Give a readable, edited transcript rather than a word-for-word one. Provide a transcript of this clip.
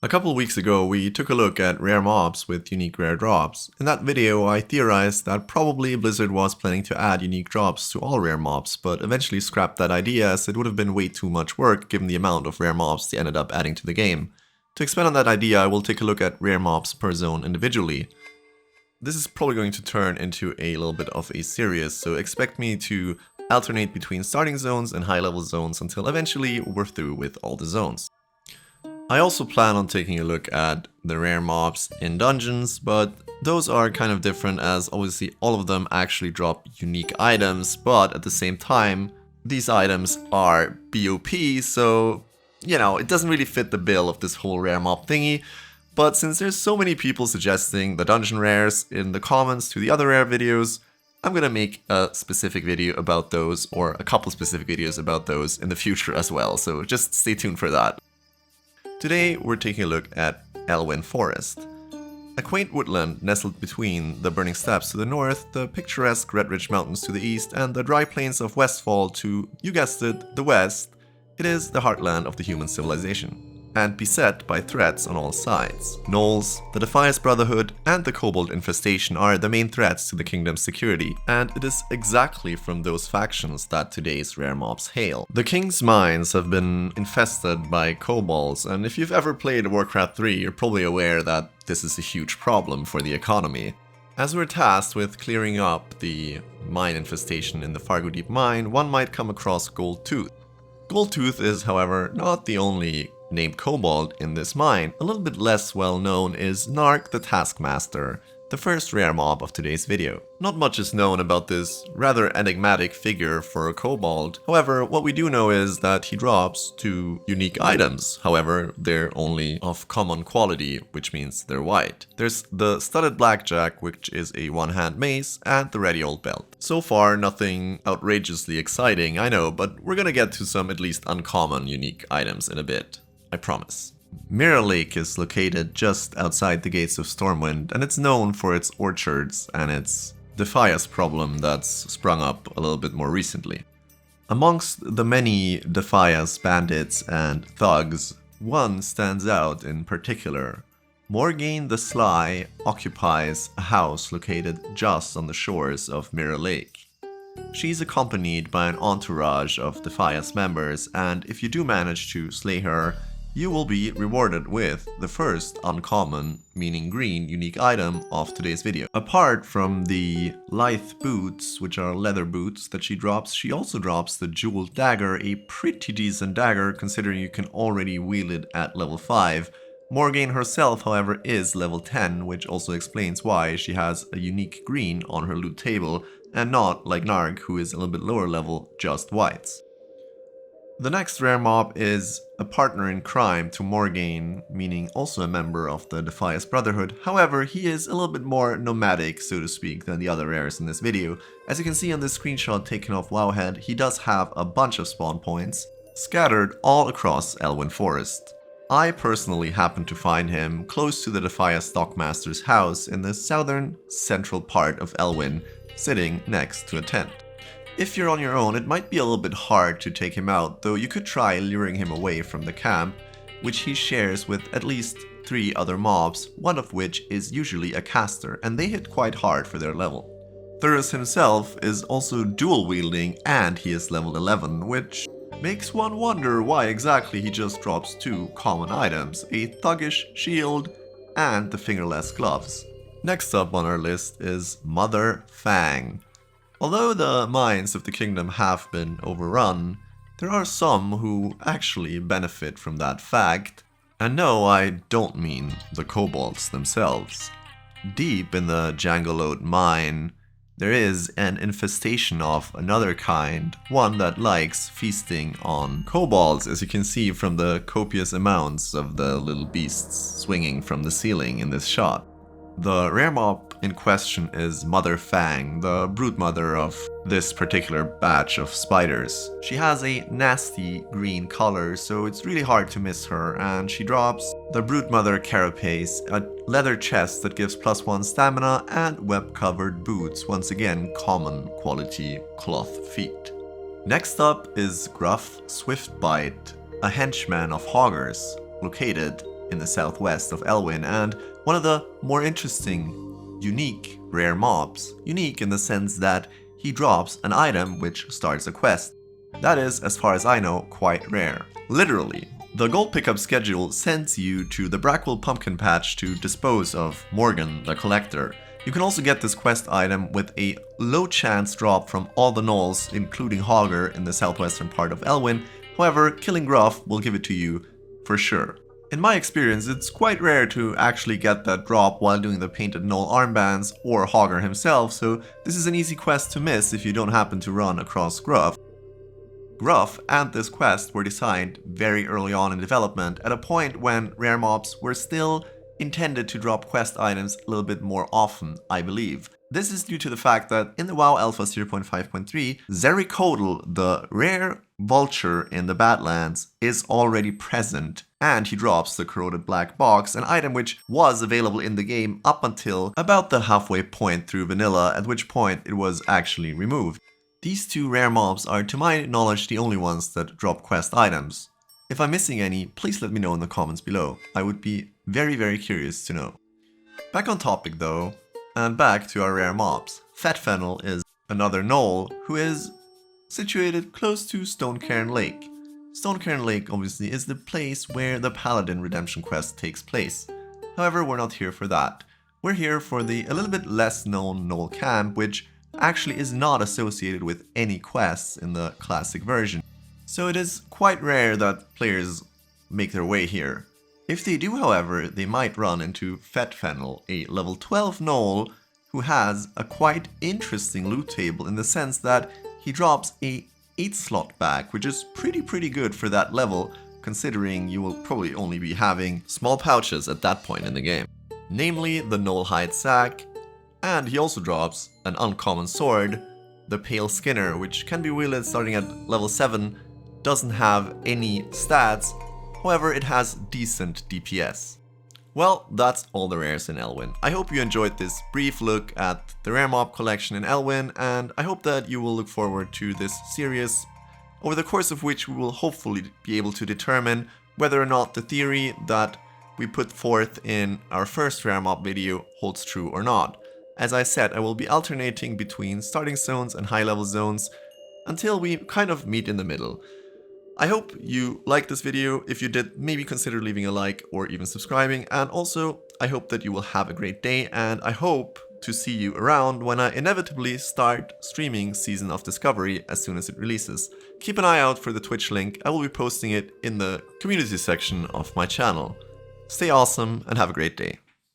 A couple weeks ago, we took a look at rare mobs with unique rare drops. In that video, I theorized that probably Blizzard was planning to add unique drops to all rare mobs, but eventually scrapped that idea as it would have been way too much work given the amount of rare mobs they ended up adding to the game. To expand on that idea, I will take a look at rare mobs per zone individually. This is probably going to turn into a little bit of a series, so expect me to alternate between starting zones and high-level zones until eventually we're through with all the zones. I also plan on taking a look at the rare mobs in dungeons, but those are kind of different as obviously all of them actually drop unique items, but at the same time, these items are BOP, so, you know, it doesn't really fit the bill of this whole rare mob thingy. But since there's so many people suggesting the dungeon rares in the comments to the other rare videos, I'm gonna make a specific video about those, or a couple specific videos about those in the future as well, so just stay tuned for that. Today we're taking a look at Elwynn Forest. A quaint woodland nestled between the burning steppes to the north, the picturesque Red Ridge Mountains to the east, and the dry plains of Westfall to, you guessed it, the west, it is the heartland of the human civilization, and beset by threats on all sides. Gnolls, the Defias Brotherhood, and the Kobold infestation are the main threats to the kingdom's security, and it is exactly from those factions that today's rare mobs hail. The king's mines have been infested by kobolds, and if you've ever played Warcraft 3, you're probably aware that this is a huge problem for the economy. As we're tasked with clearing up the mine infestation in the Fargo Deep Mine, one might come across Goldtooth. Goldtooth is, however, not the only named kobold in this mine. A little bit less well known is Narc the Taskmaster, the first rare mob of today's video. Not much is known about this rather enigmatic figure for a kobold. However, what we do know is that he drops 2 unique items. However, they're only of common quality, which means they're white. There's the studded blackjack, which is a one-hand mace, and the ready old belt. So far, nothing outrageously exciting, I know, but we're gonna get to some at least uncommon unique items in a bit. I promise. Mirror Lake is located just outside the gates of Stormwind, and it's known for its orchards and its Defias problem that's sprung up a little bit more recently. Amongst the many Defias bandits and thugs, one stands out in particular. Morgane the Sly occupies a house located just on the shores of Mirror Lake. She's accompanied by an entourage of Defias members, and if you do manage to slay her, you will be rewarded with the first uncommon, meaning green, unique item of today's video. Apart from the lithe boots, which are leather boots that she drops, she also drops the jeweled dagger, a pretty decent dagger considering you can already wield it at level 5. Morgane herself, however, is level 10, which also explains why she has a unique green on her loot table, and not like Narg, who is a little bit lower level, just whites. The next rare mob is a partner in crime to Morgane, meaning also a member of the Defias Brotherhood. However, he is a little bit more nomadic, so to speak, than the other rares in this video. As you can see on this screenshot taken off Wowhead, he does have a bunch of spawn points scattered all across Elwynn Forest. I personally happened to find him close to the Defias Stockmaster's house in the southern central part of Elwynn, sitting next to a tent. If you're on your own, it might be a little bit hard to take him out, though you could try luring him away from the camp, which he shares with at least 3 other mobs, one of which is usually a caster, and they hit quite hard for their level. Thurus himself is also dual wielding, and he is level 11, which makes one wonder why exactly he just drops 2 common items, a thuggish shield and the fingerless gloves. Next up on our list is Mother Fang. Although the mines of the kingdom have been overrun, there are some who actually benefit from that fact. And no, I don't mean the kobolds themselves. Deep in the Jangleote mine, there is an infestation of another kind, one that likes feasting on kobolds, as you can see from the copious amounts of the little beasts swinging from the ceiling in this shot. The rare mob in question is Mother Fang, the broodmother of this particular batch of spiders. She has a nasty green color, so it's really hard to miss her, and she drops the broodmother carapace, a leather chest that gives +1 stamina, and web-covered boots, once again common quality cloth feet. Next up is Gruff Swiftbite, a henchman of Hoggers, located in the southwest of Elwynn, and one of the more interesting, unique rare mobs. Unique in the sense that he drops an item which starts a quest. That is, as far as I know, quite rare. Literally. The gold pickup schedule sends you to the Brackwell pumpkin patch to dispose of Morgane the Collector. You can also get this quest item with a low chance drop from all the gnolls, including Hogger in the southwestern part of Elwynn. However, killing Gruff will give it to you for sure. In my experience, it's quite rare to actually get that drop while doing the painted gnoll armbands or Hogger himself, so this is an easy quest to miss if you don't happen to run across Gruff. Gruff and this quest were designed very early on in development, at a point when rare mobs were still intended to drop quest items a little bit more often, I believe. This is due to the fact that in the WoW Alpha 0.5.3, Zericodal, the rare vulture in the Badlands, is already present, and he drops the corroded black box, an item which was available in the game up until about the halfway point through vanilla, at which point it was actually removed. These two rare mobs are, to my knowledge, the only ones that drop quest items. If I'm missing any, please let me know in the comments below. I would be very curious to know. Back on topic though, and back to our rare mobs. Fet Fennel is another gnoll who is situated close to Stonecairn Lake. Stonecairn Lake obviously is the place where the Paladin redemption quest takes place. However, we're not here for that. We're here for the a little bit less known gnoll camp, which actually is not associated with any quests in the classic version. So it is quite rare that players make their way here. If they do, however, they might run into Fet Fennel, a level 12 gnoll who has a quite interesting loot table in the sense that he drops a 8-slot bag, which is pretty good for that level, considering you will probably only be having small pouches at that point in the game. Namely the Gnoll Hide Sack, and he also drops an uncommon sword, the Pale Skinner, which can be wielded starting at level 7, doesn't have any stats, however it has decent DPS. Well, that's all the rares in Elwynn. I hope you enjoyed this brief look at the rare mob collection in Elwynn, and I hope that you will look forward to this series, over the course of which we will hopefully be able to determine whether or not the theory that we put forth in our first rare mob video holds true or not. As I said, I will be alternating between starting zones and high level zones until we kind of meet in the middle. I hope you liked this video. If you did, maybe consider leaving a like or even subscribing, and also I hope that you will have a great day, and I hope to see you around when I inevitably start streaming Season of Discovery as soon as it releases. Keep an eye out for the Twitch link. I will be posting it in the community section of my channel. Stay awesome and have a great day.